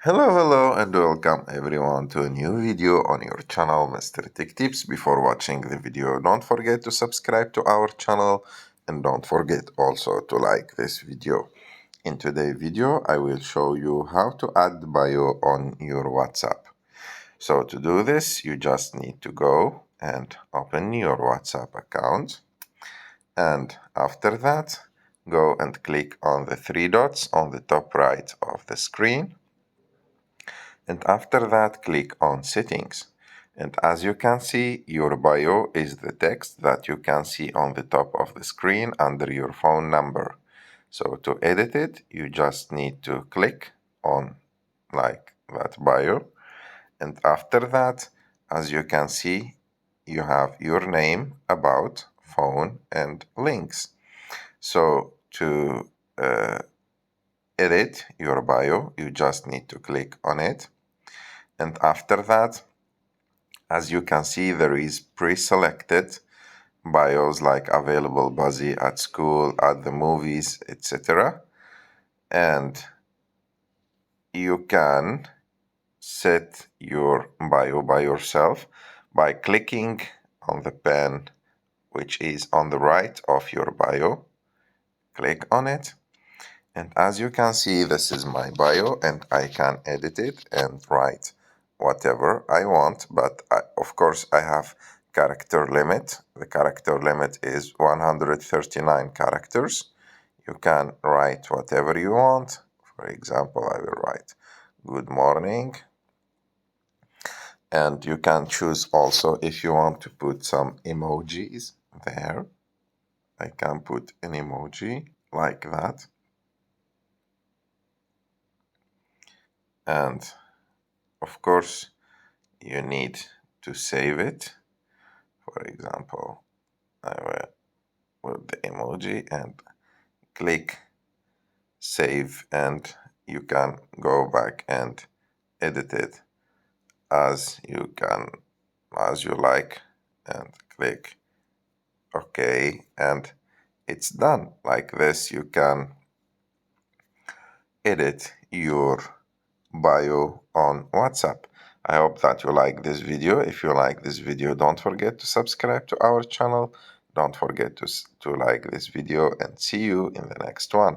Hello and welcome everyone to a new video on your channel Mr. Tech Tips. Before watching the video, don't forget to subscribe to our channel and don't forget also to like this video. In today's video, I will show you how to add bio on your WhatsApp. So to do this, you just need to go and open your WhatsApp account, and after that, go and click on the three dots on the top right of the screen. And after that, click on Settings. And as you can see, your bio is the text that you can see on the top of the screen under your phone number. So to edit it, you just need to click on like that bio. And after that, as you can see, you have your name, about, phone, and links. So to edit your bio, you just need to click on it. And after that, as you can see, there is pre-selected bios like available busy at school, at the movies, etc. And you can set your bio by yourself by clicking on the pen which is on the right of your bio. Click on it. And as you can see, this is my bio and I can edit it and write whatever I want, but of course I have character limit. The character limit is 139 characters. You can write whatever you want. For example, I will write good morning. And you can choose also if you want to put some emojis there. I can put an emoji like that. And of course, you need to save it. For example, I will put the emoji and click save, and you can go back and edit it as you like, and click OK, and it's done. Like this, you can edit your bio on WhatsApp. I hope that you like this video. If you like this video, don't forget to subscribe to our channel. Don't forget to like this video, and see you in the next one.